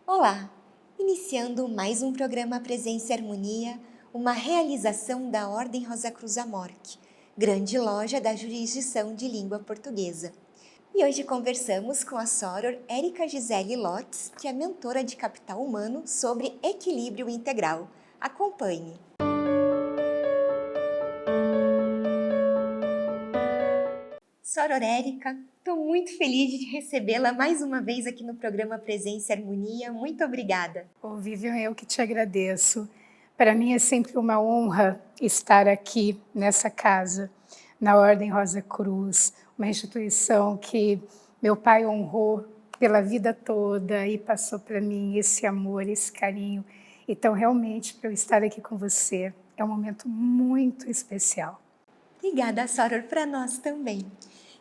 Olá! Iniciando mais um programa Presença e Harmonia, uma realização da Ordem Rosa Cruz Amorque, grande loja da jurisdição de língua portuguesa. E hoje conversamos com a Soror Érica Gisele Lotz, que é mentora de capital humano sobre equilíbrio integral. Acompanhe! Soror Érica, estou muito feliz de recebê-la mais uma vez aqui no programa Presença e Harmonia. Muito obrigada. Ô, Vivian, eu que te agradeço. Para mim é sempre uma honra estar aqui nessa casa, na Ordem Rosa Cruz, uma instituição que meu pai honrou pela vida toda e passou para mim esse amor, esse carinho. Então, realmente, para eu estar aqui com você, é um momento muito especial. Obrigada, Soror, para nós também.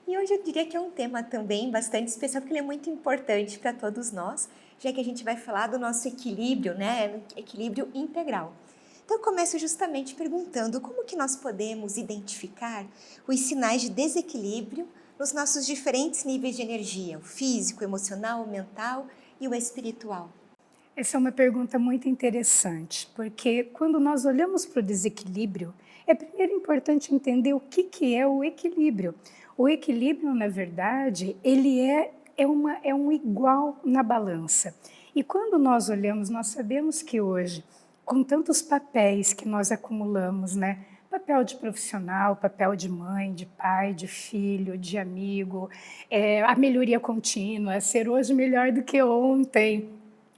E hoje eu diria que é um tema também bastante especial, porque ele é muito importante para todos nós, já que a gente vai falar do nosso equilíbrio, né? Equilíbrio integral. Então eu começo justamente perguntando como que nós podemos identificar os sinais de desequilíbrio nos nossos diferentes níveis de energia, o físico, o emocional, o mental e o espiritual. Essa é uma pergunta muito interessante, porque quando nós olhamos para o desequilíbrio, é primeiro importante entender o que é o equilíbrio. O equilíbrio, na verdade, ele é um igual na balança. E quando nós olhamos, nós sabemos que hoje, com tantos papéis que nós acumulamos, né? Papel de profissional, papel de mãe, de pai, de filho, de amigo, a melhoria contínua, ser hoje melhor do que ontem,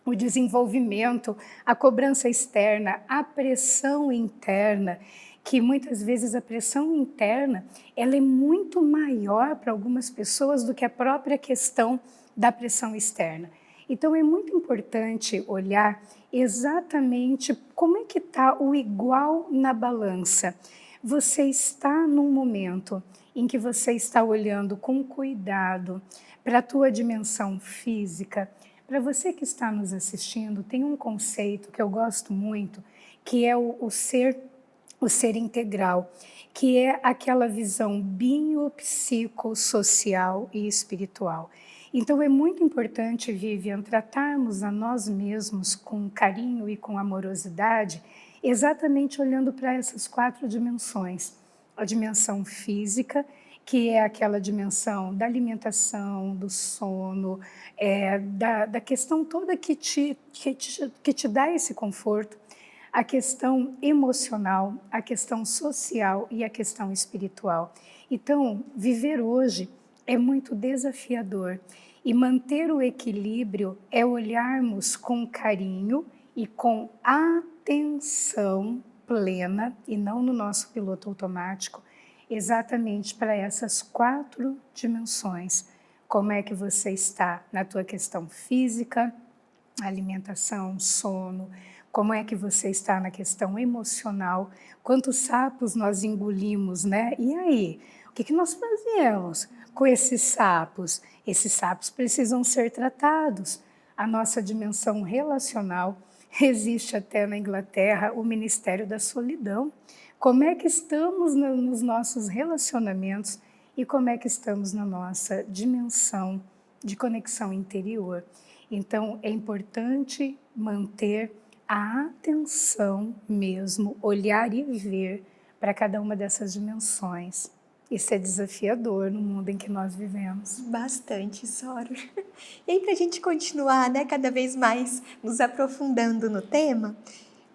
o desenvolvimento, a cobrança externa, a pressão interna, que muitas vezes a pressão interna ela é muito maior para algumas pessoas do que a própria questão da pressão externa. Então é muito importante olhar exatamente como é que está o igual na balança. Você está num momento em que você está olhando com cuidado para a tua dimensão física. Para você que está nos assistindo, tem um conceito que eu gosto muito, que é o ser integral, que é aquela visão biopsicossocial e espiritual. Então é muito importante, Vivian, tratarmos a nós mesmos com carinho e com amorosidade, exatamente olhando para essas 4 dimensões. A dimensão física, que é aquela dimensão da alimentação, do sono, da questão toda que te dá esse conforto, a questão emocional, a questão social e a questão espiritual. Então, viver hoje é muito desafiador e manter o equilíbrio é olharmos com carinho e com atenção plena, e não no nosso piloto automático, exatamente para essas 4 dimensões. Como é que você está na tua questão física, alimentação, sono, como é que você está na questão emocional, quantos sapos nós engolimos, né? E aí, o que nós fazemos com esses sapos? Esses sapos precisam ser tratados. A nossa dimensão relacional, existe até na Inglaterra o Ministério da Solidão. Como é que estamos nos nossos relacionamentos e como é que estamos na nossa dimensão de conexão interior. Então, é importante manter a atenção mesmo, olhar e ver para cada uma dessas dimensões. Isso é desafiador no mundo em que nós vivemos. Bastante, Soror. E aí, para a gente continuar, né, cada vez mais nos aprofundando no tema,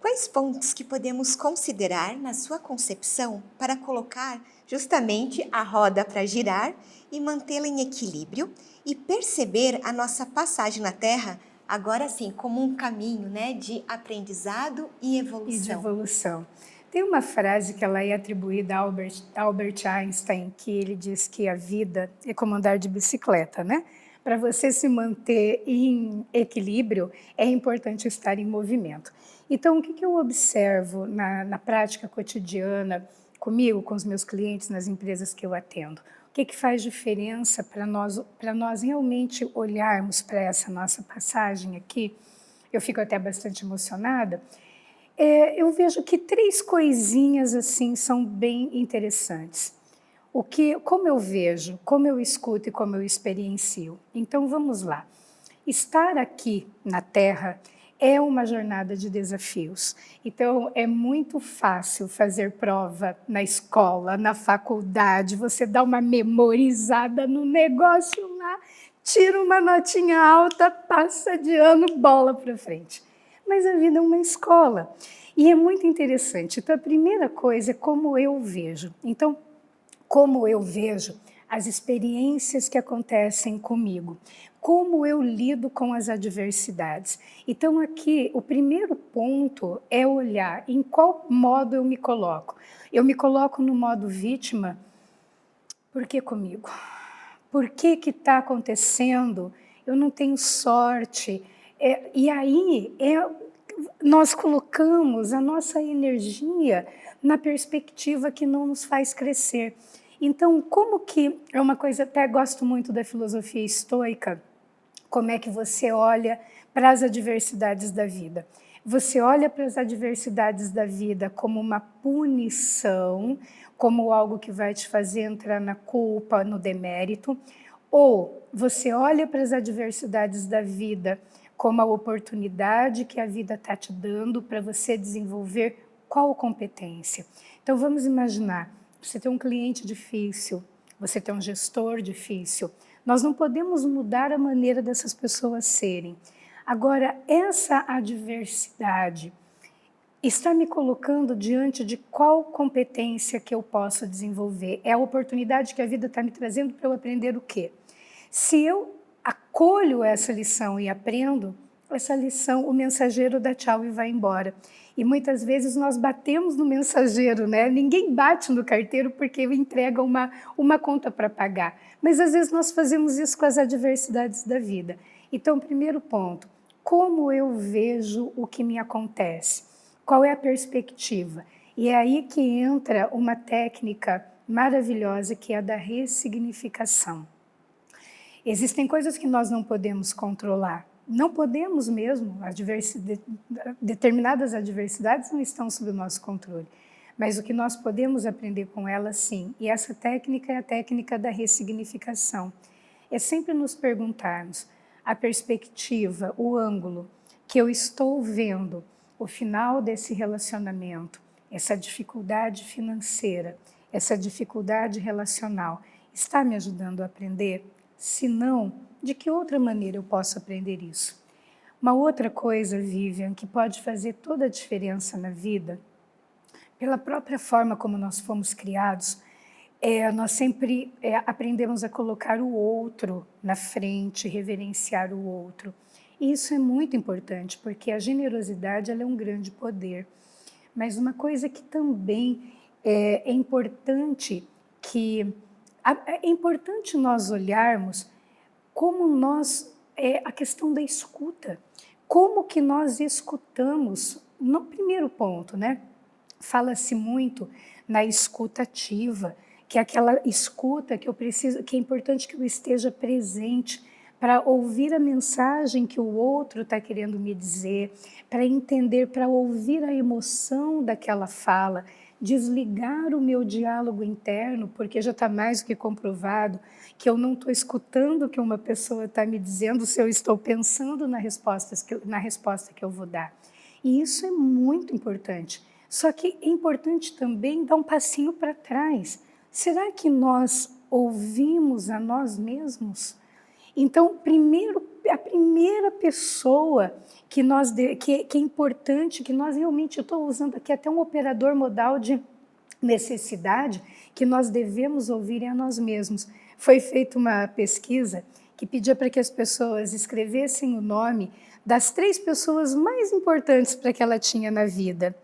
quais pontos que podemos considerar na sua concepção para colocar justamente a roda para girar e mantê-la em equilíbrio e perceber a nossa passagem na Terra, agora sim, como um caminho, né, de aprendizado e evolução? E de evolução. Tem uma frase que ela é atribuída a Albert Einstein, que ele diz que a vida é como andar de bicicleta, né? Para você se manter em equilíbrio, é importante estar em movimento. Então, o que eu observo na prática cotidiana, comigo, com os meus clientes, nas empresas que eu atendo? O que faz diferença para nós realmente olharmos para essa nossa passagem aqui? Eu fico até bastante emocionada. Eu vejo que 3 coisinhas assim são bem interessantes. Como eu vejo, como eu escuto e como eu experiencio. Então vamos lá. estar aqui na Terra é uma jornada de desafios. Então, é muito fácil fazer prova na escola, na faculdade, você dá uma memorizada no negócio lá, tira uma notinha alta, passa de ano, bola para frente. Mas a vida é uma escola. E é muito interessante. Então, a primeira coisa é como eu vejo. Então, como eu vejo as experiências que acontecem comigo, como eu lido com as adversidades. Então, aqui, o primeiro ponto é olhar em qual modo eu me coloco. Eu me coloco no modo vítima, por que comigo? Por que está acontecendo? Eu não tenho sorte. E aí, nós colocamos a nossa energia na perspectiva que não nos faz crescer. Então, como que é uma coisa, até gosto muito da filosofia estoica, como é que você olha para as adversidades da vida? Você olha para as adversidades da vida como uma punição, como algo que vai te fazer entrar na culpa, no demérito, ou você olha para as adversidades da vida como a oportunidade que a vida está te dando para você desenvolver qual competência. Então, vamos imaginar, você tem um cliente difícil, você tem um gestor difícil. Nós não podemos mudar a maneira dessas pessoas serem. Agora, essa adversidade está me colocando diante de qual competência que eu posso desenvolver. É a oportunidade que a vida está me trazendo para eu aprender o quê? Se eu acolho essa lição e aprendo, essa lição, o mensageiro dá tchau e vai embora. E muitas vezes nós batemos no mensageiro, né? Ninguém bate no carteiro porque ele entrega uma conta para pagar. Mas às vezes nós fazemos isso com as adversidades da vida. Então, primeiro ponto, como eu vejo o que me acontece? Qual é a perspectiva? E é aí que entra uma técnica maravilhosa que é a da ressignificação. Existem coisas que nós não podemos controlar. Não podemos mesmo, determinadas adversidades não estão sob o nosso controle. Mas o que nós podemos aprender com elas, sim. E essa técnica é a técnica da ressignificação. É sempre nos perguntarmos a perspectiva, o ângulo que eu estou vendo, o final desse relacionamento, essa dificuldade financeira, essa dificuldade relacional, está me ajudando a aprender? Se não, de que outra maneira eu posso aprender isso? Uma outra coisa, Vivian, que pode fazer toda a diferença na vida, pela própria forma como nós fomos criados, nós sempre aprendemos a colocar o outro na frente, reverenciar o outro. E isso é muito importante, porque a generosidade ela é um grande poder. Mas uma coisa que também é importante é importante nós olharmos como nós, a questão da escuta, como que nós escutamos, no primeiro ponto, né? Fala-se muito na escuta ativa, que é aquela escuta que que é importante que eu esteja presente para ouvir a mensagem que o outro está querendo me dizer, para entender, para ouvir a emoção daquela fala, desligar o meu diálogo interno, porque já está mais do que comprovado que eu não estou escutando o que uma pessoa está me dizendo se eu estou pensando na resposta que eu vou dar. E isso é muito importante. Só que é importante também dar um passinho para trás. Será que nós ouvimos a nós mesmos? Então, a primeira pessoa que é importante, que nós realmente, eu estou usando aqui até um operador modal de necessidade, que nós devemos ouvir é a nós mesmos. Foi feita uma pesquisa que pedia para que as pessoas escrevessem o nome das 3 pessoas mais importantes para que ela tinha na vida.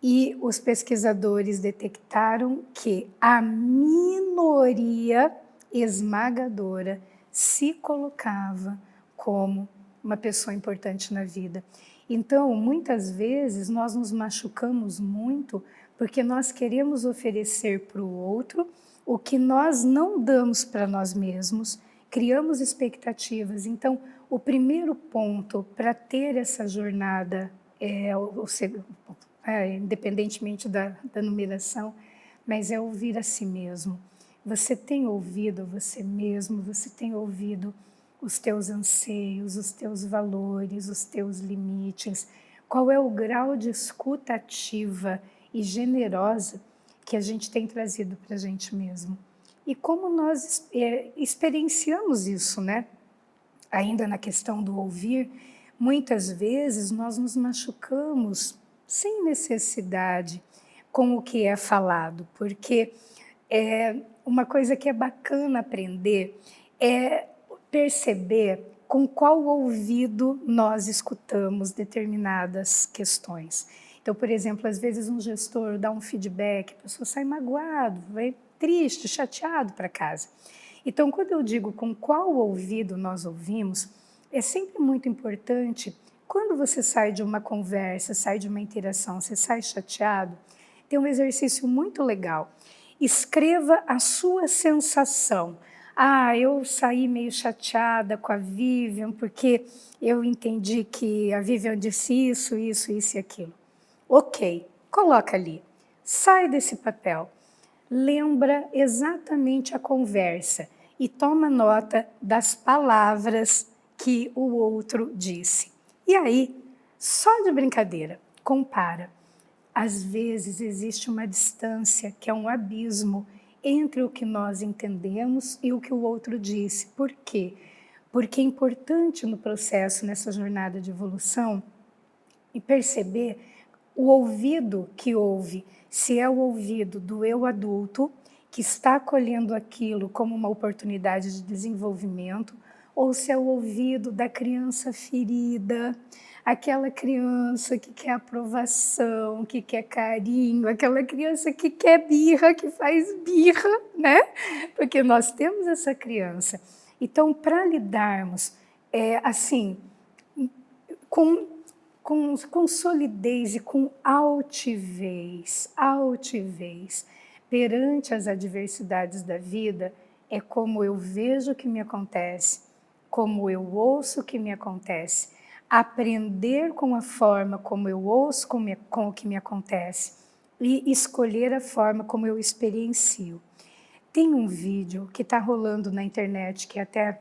E os pesquisadores detectaram que a minoria esmagadora se colocava como uma pessoa importante na vida. Então, muitas vezes, nós nos machucamos muito porque nós queremos oferecer para o outro o que nós não damos para nós mesmos, criamos expectativas. Então, o primeiro ponto para ter essa jornada, independentemente da numeração, mas é ouvir a si mesmo. Você tem ouvido você mesmo, você tem ouvido os teus anseios, os teus valores, os teus limites, qual é o grau de escuta ativa e generosa que a gente tem trazido para a gente mesmo. E como nós experienciamos isso, né? Ainda na questão do ouvir, muitas vezes nós nos machucamos sem necessidade com o que é falado, porque uma coisa que é bacana aprender é perceber com qual ouvido nós escutamos determinadas questões. Então, por exemplo, às vezes um gestor dá um feedback, a pessoa sai magoado, vai triste, chateado para casa. Então, quando eu digo com qual ouvido nós ouvimos, é sempre muito importante, quando você sai de uma conversa, sai de uma interação, você sai chateado, tem um exercício muito legal. Escreva a sua sensação. Eu saí meio chateada com a Vivian, porque eu entendi que a Vivian disse isso, isso, isso e aquilo. Ok, coloca ali. Sai desse papel. Lembra exatamente a conversa e toma nota das palavras que o outro disse. E aí, só de brincadeira, compara. Às vezes existe uma distância, que é um abismo, entre o que nós entendemos e o que o outro disse. Por quê? Porque é importante no processo, nessa jornada de evolução, e perceber o ouvido que ouve, se é o ouvido do eu adulto, que está acolhendo aquilo como uma oportunidade de desenvolvimento, ou se é o ouvido da criança ferida, aquela criança que quer aprovação, que quer carinho, aquela criança que quer birra, que faz birra, né? Porque nós temos essa criança. Então, para lidarmos assim, com solidez e com altivez perante as adversidades da vida, é como eu vejo o que me acontece, como eu ouço o que me acontece, aprender com a forma como eu ouço com o que me acontece e escolher a forma como eu experiencio. Tem um vídeo que está rolando na internet, que até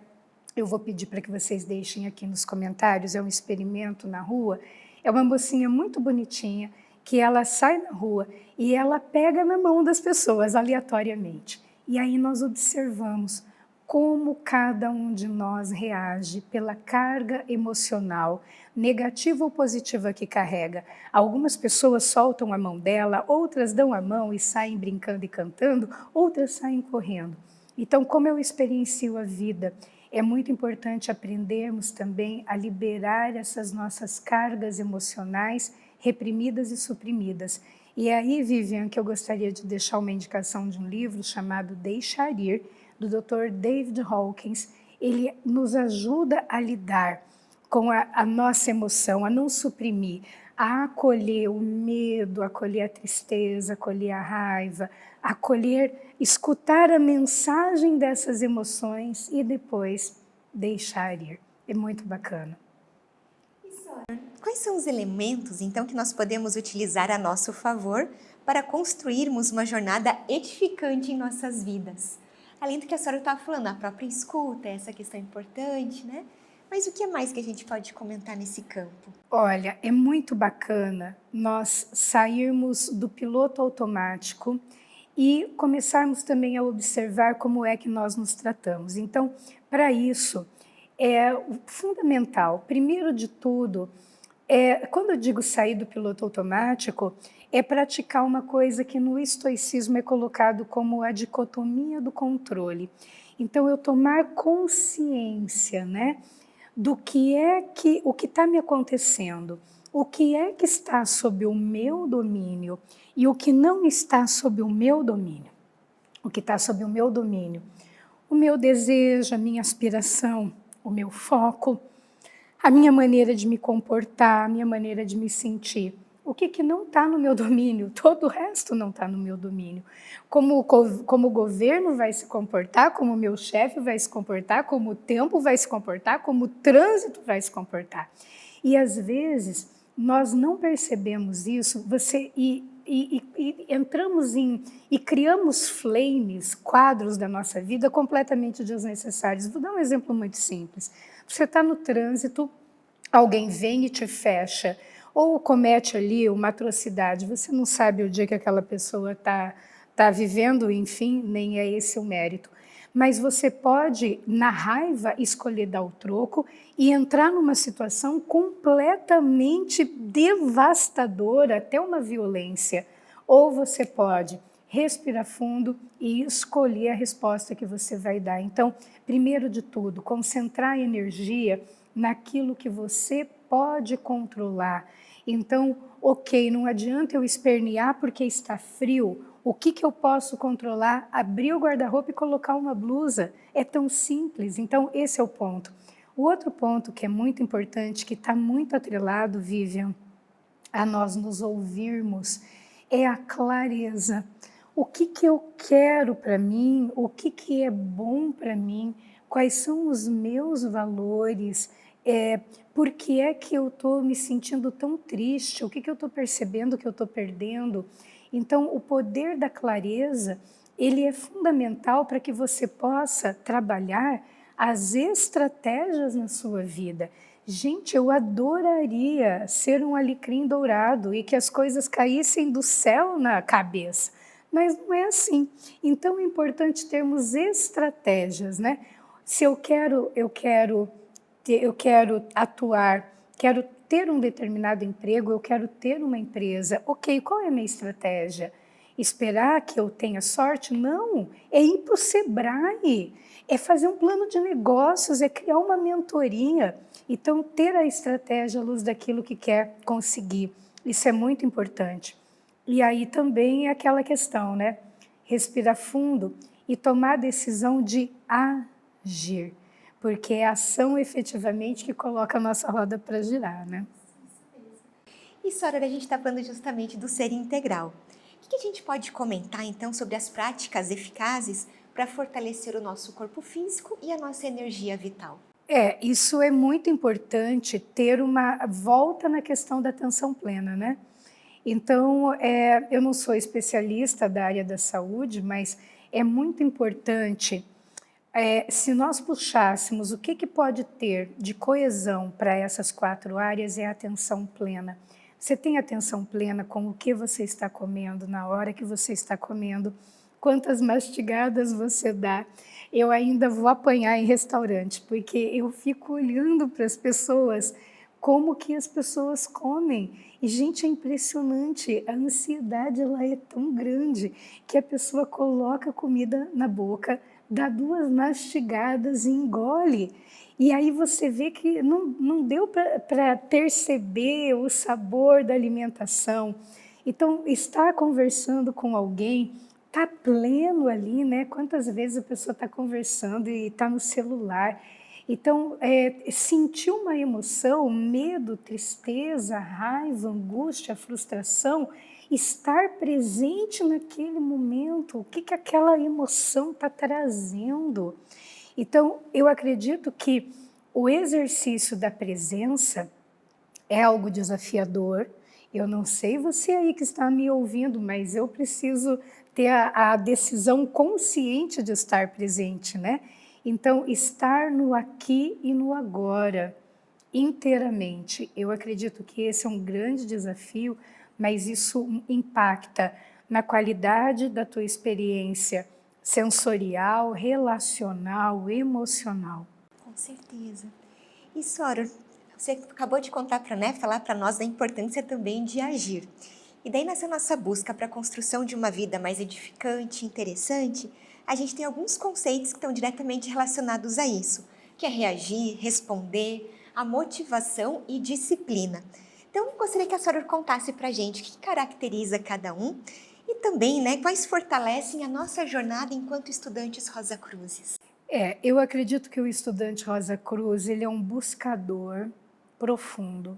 eu vou pedir para que vocês deixem aqui nos comentários, é um experimento na rua, é uma mocinha muito bonitinha, que ela sai na rua e ela pega na mão das pessoas aleatoriamente. E aí nós observamos como cada um de nós reage pela carga emocional, negativa ou positiva que carrega. Algumas pessoas soltam a mão dela, outras dão a mão e saem brincando e cantando, outras saem correndo. Então, como eu experiencio a vida, é muito importante aprendermos também a liberar essas nossas cargas emocionais reprimidas e suprimidas. E é aí, Vivian, que eu gostaria de deixar uma indicação de um livro chamado Deixar Ir, do Dr. David Hawkins. Ele nos ajuda a lidar com a nossa emoção, a não suprimir, a acolher o medo, acolher a tristeza, acolher a raiva, acolher, escutar a mensagem dessas emoções e depois deixar ir. É muito bacana. Quais são os elementos, então, que nós podemos utilizar a nosso favor para construirmos uma jornada edificante em nossas vidas? Além do que a senhora estava falando, a própria escuta, essa questão importante, né? Mas o que mais que a gente pode comentar nesse campo? Olha, é muito bacana nós sairmos do piloto automático e começarmos também a observar como é que nós nos tratamos. Então, para isso, é fundamental, primeiro de tudo, quando eu digo sair do piloto automático, é praticar uma coisa que no estoicismo é colocado como a dicotomia do controle. Então, eu tomar consciência, né, do o que está me acontecendo, o que é que está sob o meu domínio e o que não está sob o meu domínio. O que está sob o meu domínio, o meu desejo, a minha aspiração, o meu foco, a minha maneira de me comportar, a minha maneira de me sentir. O que não está no meu domínio? Todo o resto não está no meu domínio. Como o governo vai se comportar, como o meu chefe vai se comportar, como o tempo vai se comportar, como o trânsito vai se comportar. E às vezes nós não percebemos isso, e entramos e criamos flames, quadros da nossa vida completamente desnecessários. Vou dar um exemplo muito simples. Você está no trânsito, alguém vem e te fecha, ou comete ali uma atrocidade, você não sabe o dia que aquela pessoa está vivendo, enfim, nem é esse o mérito. Mas você pode, na raiva, escolher dar o troco e entrar numa situação completamente devastadora, até uma violência. Ou você pode respirar fundo e escolher a resposta que você vai dar. Então, primeiro de tudo, concentrar a energia naquilo que você pode controlar. Então, ok, não adianta eu espernear porque está frio. O que eu posso controlar? Abrir o guarda-roupa e colocar uma blusa. É tão simples. Então, esse é o ponto. O outro ponto que é muito importante, que está muito atrelado, Vivian, a nós nos ouvirmos, é a clareza. O que eu quero para mim? O que é bom para mim? Quais são os meus valores? Por que é que eu estou me sentindo tão triste? O que eu estou percebendo que eu estou perdendo? Então, o poder da clareza, ele é fundamental para que você possa trabalhar as estratégias na sua vida. Gente, eu adoraria ser um alecrim dourado e que as coisas caíssem do céu na cabeça, mas não é assim. Então, é importante termos estratégias, né? Se eu quero atuar, quero ter um determinado emprego, eu quero ter uma empresa. Ok, qual é a minha estratégia? Esperar que eu tenha sorte? Não, é ir para o Sebrae, é fazer um plano de negócios, é criar uma mentoria. Então, ter a estratégia à luz daquilo que quer conseguir, isso é muito importante. E aí também é aquela questão, né? Respirar fundo e tomar a decisão de agir, porque é a ação efetivamente que coloca a nossa roda para girar, né? Isso, Aurora, a gente está falando justamente do ser integral. O que a gente pode comentar, então, sobre as práticas eficazes para fortalecer o nosso corpo físico e a nossa energia vital? Isso é muito importante, ter uma volta na questão da atenção plena, né? Então, eu não sou especialista da área da saúde, mas é muito importante, se nós puxássemos o que pode ter de coesão para essas 4 áreas, é a atenção plena. Você tem atenção plena com o que você está comendo, na hora que você está comendo, quantas mastigadas você dá. Eu ainda vou apanhar em restaurante, porque eu fico olhando para as pessoas, como que as pessoas comem. E, gente, é impressionante, a ansiedade ela é tão grande que a pessoa coloca a comida na boca, dá 2 mastigadas e engole. E aí você vê que não deu para perceber o sabor da alimentação. Então, estar conversando com alguém, tá pleno ali, né? Quantas vezes a pessoa está conversando e está no celular. Então, sentir uma emoção, medo, tristeza, raiva, angústia, frustração, estar presente naquele momento, o que aquela emoção está trazendo. Então, eu acredito que o exercício da presença é algo desafiador. Eu não sei você aí que está me ouvindo, mas eu preciso ter a decisão consciente de estar presente, né? Então, estar no aqui e no agora, inteiramente. Eu acredito que esse é um grande desafio, mas isso impacta na qualidade da tua experiência sensorial, relacional, emocional. Com certeza. E, Sora, você acabou de contar para, né, falar para nós da importância também de agir. E daí, nessa nossa busca para a construção de uma vida mais edificante, interessante, a gente tem alguns conceitos que estão diretamente relacionados a isso, que é reagir, responder, a motivação e disciplina. Então, gostaria que a senhora contasse para a gente o que caracteriza cada um e também, né, quais fortalecem a nossa jornada enquanto estudantes Rosa Cruzes. Eu acredito que o estudante Rosa Cruz, ele é um buscador profundo,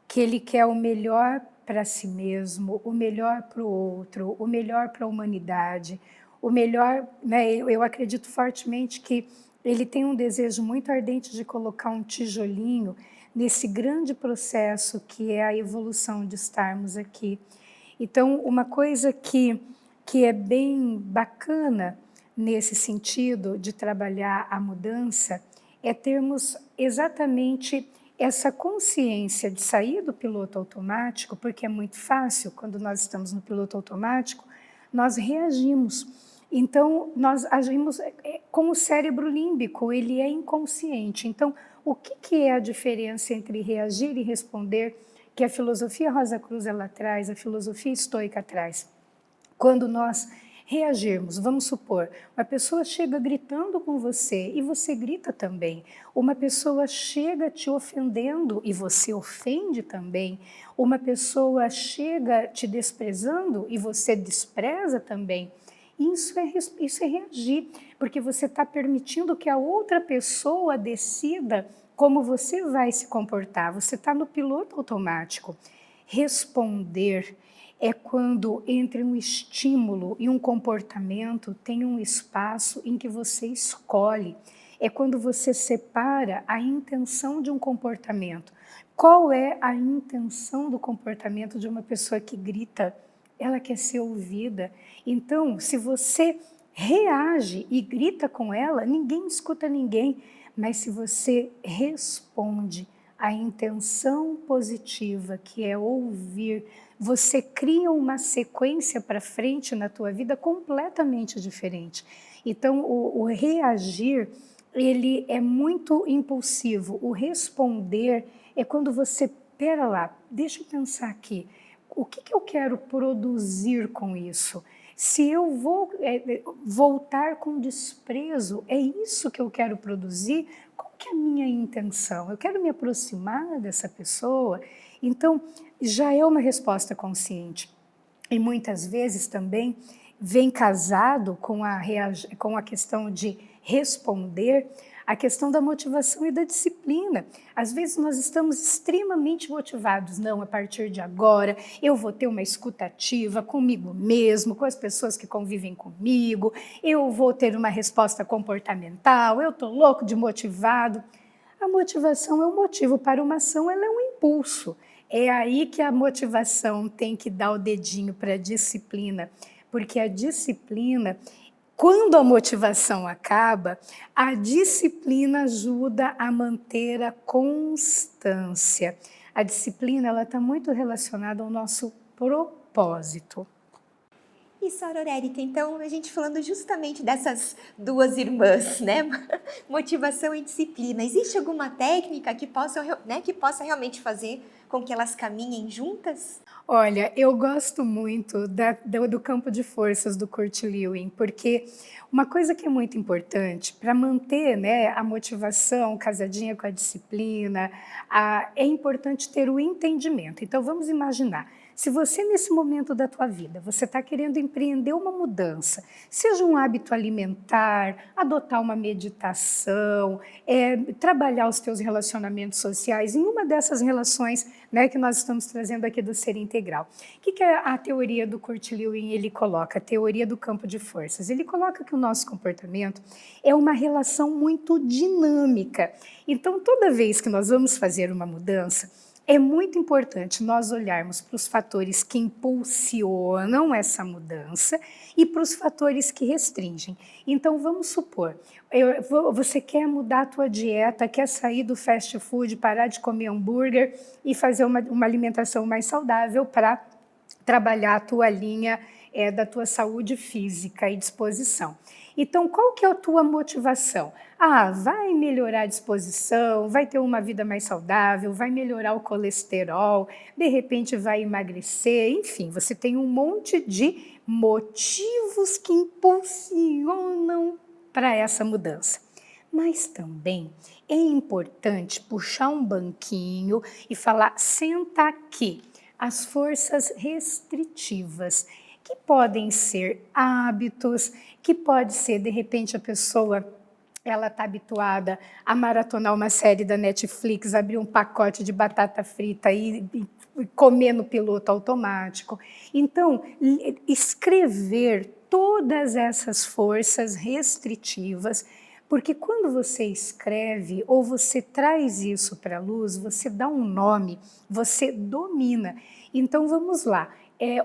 que ele quer o melhor para si mesmo, o melhor para o outro, o melhor para a humanidade, o melhor, né, eu acredito fortemente que ele tem um desejo muito ardente de colocar um tijolinho nesse grande processo que é a evolução de estarmos aqui. Então, uma coisa que é bem bacana nesse sentido de trabalhar a mudança é termos exatamente essa consciência de sair do piloto automático, porque é muito fácil, quando nós estamos no piloto automático, nós reagimos. Então, nós agimos com o cérebro límbico, ele é inconsciente. Então, o que é a diferença entre reagir e responder, que a filosofia Rosa Cruz ela traz, a filosofia estoica traz? Quando nós reagirmos, vamos supor, uma pessoa chega gritando com você e você grita também. Uma pessoa chega te ofendendo e você ofende também. Uma pessoa chega te desprezando e você despreza também. Isso é reagir, porque você está permitindo que a outra pessoa decida como você vai se comportar. Você está no piloto automático. Responder é quando entre um estímulo e um comportamento tem um espaço em que você escolhe. É quando você separa a intenção de um comportamento. Qual é a intenção do comportamento de uma pessoa que grita? Ela quer ser ouvida. Então, se você reage e grita com ela, ninguém escuta ninguém. Mas se você responde à intenção positiva, que é ouvir, você cria uma sequência para frente na tua vida completamente diferente. Então, o reagir, ele é muito impulsivo. O responder é quando você, pera lá, deixa eu pensar aqui, o que eu quero produzir com isso? Se eu vou voltar com desprezo, é isso que eu quero produzir? Qual que é a minha intenção? Eu quero me aproximar dessa pessoa? Então, já é uma resposta consciente. E muitas vezes também vem casado com a questão de responder, a questão da motivação e da disciplina. Às vezes nós estamos extremamente motivados, não, a partir de agora eu vou ter uma escuta ativa comigo mesmo, com as pessoas que convivem comigo, eu vou ter uma resposta comportamental, eu estou louco de motivado. A motivação é um motivo para uma ação, ela é um impulso. É aí que a motivação tem que dar o dedinho para a disciplina, porque a disciplina, quando a motivação acaba, a disciplina ajuda a manter a constância. A disciplina ela está muito relacionada ao nosso propósito. Isso, Aurorérica, então a gente falando justamente dessas duas irmãs, né? Motivação e disciplina. Existe alguma técnica que possa realmente fazer com que elas caminhem juntas? Olha, eu gosto muito do campo de forças do Kurt Lewin, porque uma coisa que é muito importante para manter, né, a motivação casadinha com a disciplina, é importante ter o entendimento. Então vamos imaginar, se você nesse momento da tua vida, você está querendo empreender uma mudança, seja um hábito alimentar, adotar uma meditação, trabalhar os teus relacionamentos sociais, em uma dessas relações, né, que nós estamos trazendo aqui do Ser Integral. O que é a teoria do Kurt Lewin? Ele coloca a teoria do campo de forças. Ele coloca que o nosso comportamento é uma relação muito dinâmica. Então, toda vez que nós vamos fazer uma mudança, é muito importante nós olharmos para os fatores que impulsionam essa mudança e para os fatores que restringem. Então, vamos supor, você quer mudar a tua dieta, quer sair do fast food, parar de comer hambúrguer e fazer uma alimentação mais saudável para trabalhar a tua linha da tua saúde física e disposição. Então, qual que é a tua motivação? Vai melhorar a disposição, vai ter uma vida mais saudável, vai melhorar o colesterol, de repente vai emagrecer, enfim, você tem um monte de motivos que impulsionam para essa mudança. Mas também é importante puxar um banquinho e falar, senta aqui, as forças restritivas, que podem ser hábitos, que pode ser, de repente, a pessoa ela está habituada a maratonar uma série da Netflix, abrir um pacote de batata frita e comer no piloto automático. Então, escrever todas essas forças restritivas, porque quando você escreve ou você traz isso para a luz, você dá um nome, você domina. Então, vamos lá.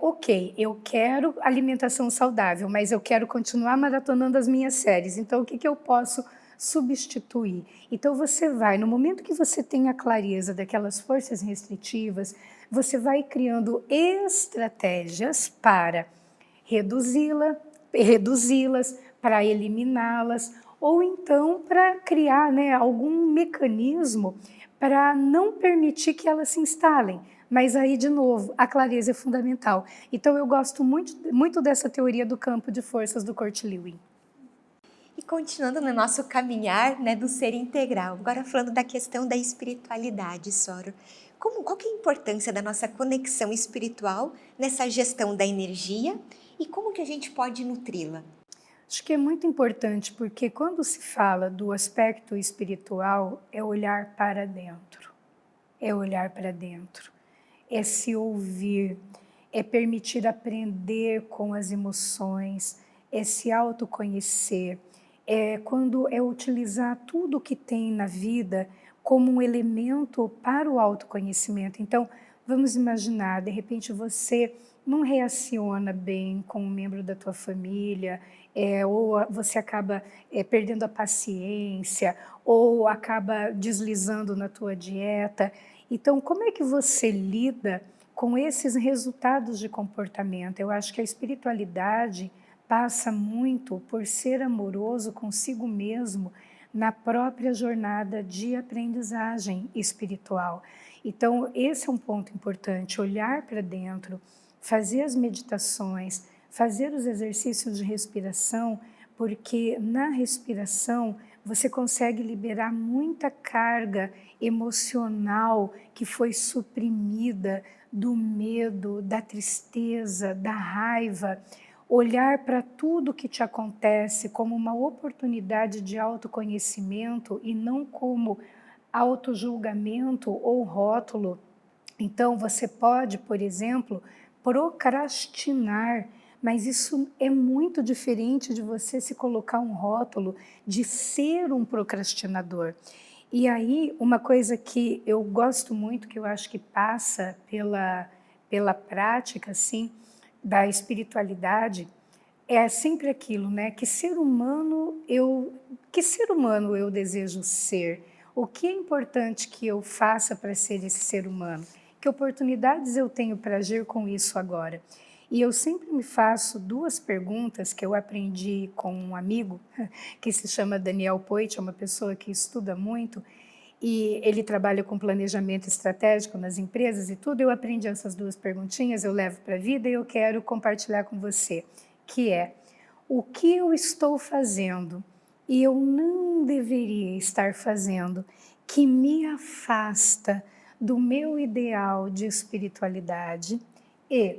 ok, eu quero alimentação saudável, mas eu quero continuar maratonando as minhas séries, então o que que eu posso substituir? Então você vai, no momento que você tem a clareza daquelas forças restritivas, você vai criando estratégias para reduzi-las, para eliminá-las, ou então para criar, né, algum mecanismo para não permitir que elas se instalem. Mas aí, de novo, a clareza é fundamental. Então, eu gosto muito dessa teoria do campo de forças do Kurt Lewin. E continuando no nosso caminhar, né, do ser integral, agora falando da questão da espiritualidade, Soro. Qual que é a importância da nossa conexão espiritual nessa gestão da energia e como que a gente pode nutri-la? Acho que é muito importante porque quando se fala do aspecto espiritual, é olhar para dentro. É olhar para dentro. É se ouvir, é permitir aprender com as emoções, é se autoconhecer, é quando é utilizar tudo que tem na vida como um elemento para o autoconhecimento. Então, vamos imaginar, de repente você não reaciona bem com um membro da tua família, ou você acaba perdendo a paciência, ou acaba deslizando na tua dieta. Então, como é que você lida com esses resultados de comportamento? Eu acho que a espiritualidade passa muito por ser amoroso consigo mesmo na própria jornada de aprendizagem espiritual. Então, esse é um ponto importante, olhar para dentro, fazer as meditações, fazer os exercícios de respiração, porque na respiração você consegue liberar muita carga emocional que foi suprimida do medo, da tristeza, da raiva. Olhar para tudo que te acontece como uma oportunidade de autoconhecimento e não como autojulgamento ou rótulo. Então, você pode, por exemplo, procrastinar, mas isso é muito diferente de você se colocar um rótulo de ser um procrastinador. E aí, uma coisa que eu gosto muito, que eu acho que passa pela prática, assim, da espiritualidade, é sempre aquilo, né? Que ser humano eu desejo ser? O que é importante que eu faça para ser esse ser humano? Que oportunidades eu tenho para agir com isso agora? E eu sempre me faço duas perguntas que eu aprendi com um amigo que se chama Daniel Poit, é uma pessoa que estuda muito e ele trabalha com planejamento estratégico nas empresas e tudo. Eu aprendi essas duas perguntinhas, eu levo para a vida e eu quero compartilhar com você, que é: o que eu estou fazendo e eu não deveria estar fazendo, que me afasta do meu ideal de espiritualidade, e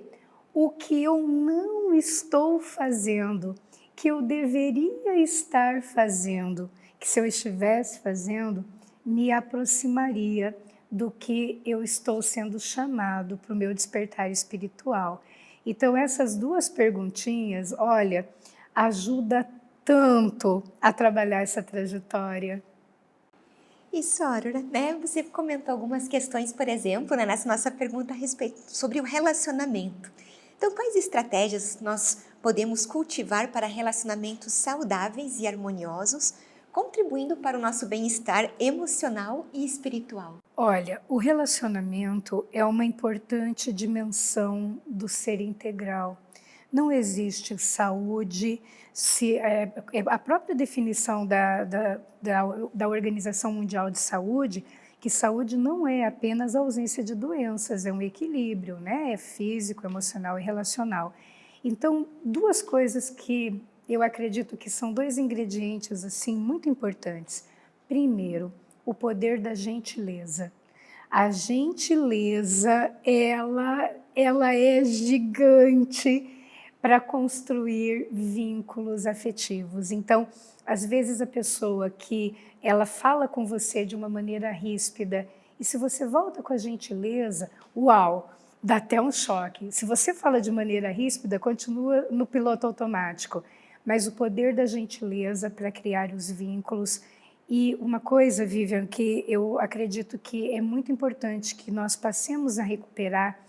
o que eu não estou fazendo, que eu deveria estar fazendo, que se eu estivesse fazendo, me aproximaria do que eu estou sendo chamado para o meu despertar espiritual. Então, essas duas perguntinhas, olha, ajuda tanto a trabalhar essa trajetória. E Sora, né, você comentou algumas questões, por exemplo, né, nessa nossa pergunta a respeito sobre o relacionamento. Então, quais estratégias nós podemos cultivar para relacionamentos saudáveis e harmoniosos, contribuindo para o nosso bem-estar emocional e espiritual? Olha, o relacionamento é uma importante dimensão do ser integral. Não existe saúde se a própria definição da Organização Mundial de Saúde, que saúde não é apenas a ausência de doenças, é um equilíbrio, né? É físico, emocional e relacional. Então, duas coisas que eu acredito que são dois ingredientes assim muito importantes. Primeiro, o poder da gentileza. A gentileza, ela é gigante para construir vínculos afetivos. Então, às vezes a pessoa que ela fala com você de uma maneira ríspida, e se você volta com a gentileza, uau, dá até um choque. Se você fala de maneira ríspida, continua no piloto automático. Mas o poder da gentileza para criar os vínculos. E uma coisa, Vivian, que eu acredito que é muito importante que nós passemos a recuperar,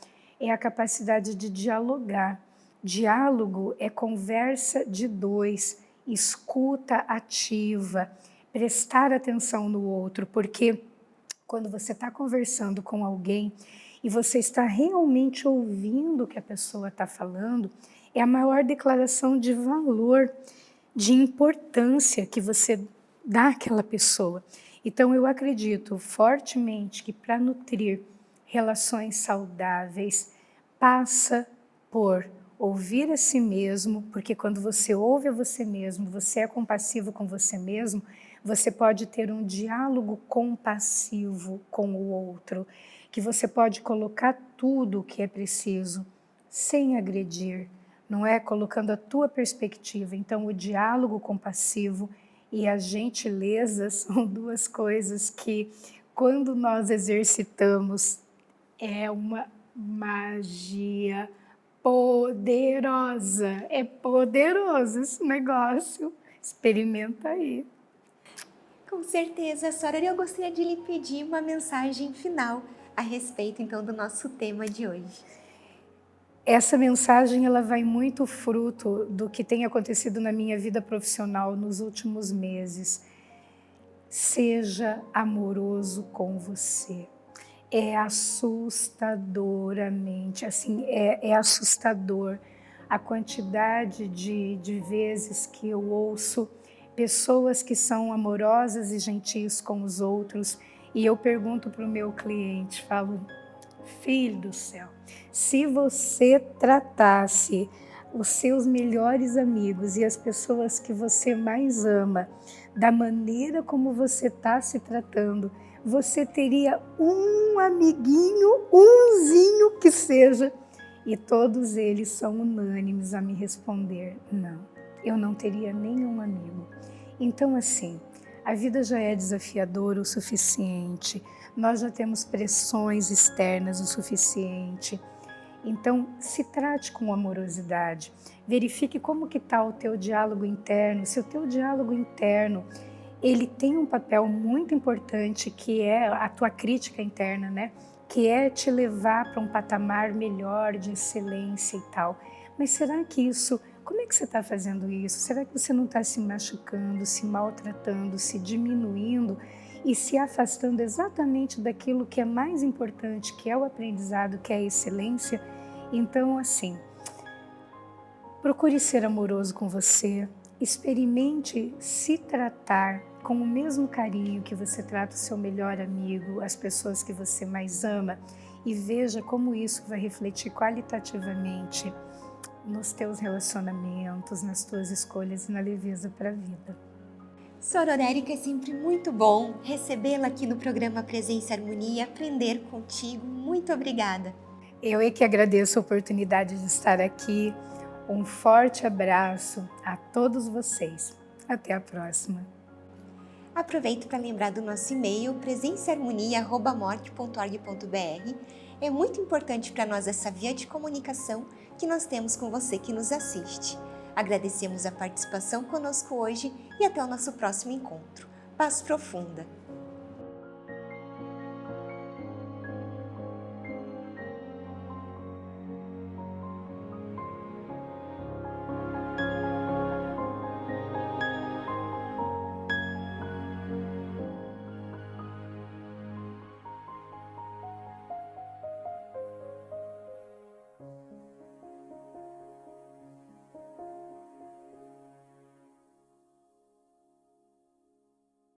é a capacidade de dialogar. Diálogo é conversa de dois, escuta ativa, prestar atenção no outro, porque quando você está conversando com alguém e você está realmente ouvindo o que a pessoa está falando, é a maior declaração de valor, de importância que você dá àquela pessoa. Então, eu acredito fortemente que para nutrir relações saudáveis, passa por ouvir a si mesmo, porque quando você ouve a você mesmo, você é compassivo com você mesmo, você pode ter um diálogo compassivo com o outro, que você pode colocar tudo o que é preciso, sem agredir, não é? Colocando a tua perspectiva. Então, o diálogo compassivo e a gentileza são duas coisas que, quando nós exercitamos, é uma magia poderosa. É poderoso esse negócio. Experimenta aí. Com certeza, Sora. Eu gostaria de lhe pedir uma mensagem final a respeito, então, do nosso tema de hoje. Essa mensagem ela vai muito fruto do que tem acontecido na minha vida profissional nos últimos meses. Seja amoroso com você. É assustadoramente, assim, é assustador a quantidade de vezes que eu ouço pessoas que são amorosas e gentis com os outros e eu pergunto para o meu cliente, falo, filho do céu, se você tratasse os seus melhores amigos e as pessoas que você mais ama da maneira como você está se tratando, você teria um amiguinho, umzinho que seja, e todos eles são unânimes a me responder, não, eu não teria nenhum amigo. Então assim, a vida já é desafiadora o suficiente, nós já temos pressões externas o suficiente, então se trate com amorosidade, verifique como que está o teu diálogo interno, se o teu diálogo interno ele tem um papel muito importante que é a tua crítica interna, né? Que é te levar para um patamar melhor de excelência e tal. Mas será que isso, como é que você está fazendo isso? Será que você não está se machucando, se maltratando, se diminuindo e se afastando exatamente daquilo que é mais importante, que é o aprendizado, que é a excelência? Então, assim, procure ser amoroso com você, experimente se tratar com o mesmo carinho que você trata o seu melhor amigo, as pessoas que você mais ama, e veja como isso vai refletir qualitativamente nos teus relacionamentos, nas tuas escolhas e na leveza para a vida. Sororérica, é sempre muito bom recebê-la aqui no programa Presença e Harmonia e aprender contigo. Muito obrigada. Eu é que agradeço a oportunidade de estar aqui. Um forte abraço a todos vocês. Até a próxima. Aproveito para lembrar do nosso e-mail presençaharmonia@morte.org.br. É muito importante para nós essa via de comunicação que nós temos com você que nos assiste. Agradecemos a participação conosco hoje e até o nosso próximo encontro. Paz profunda!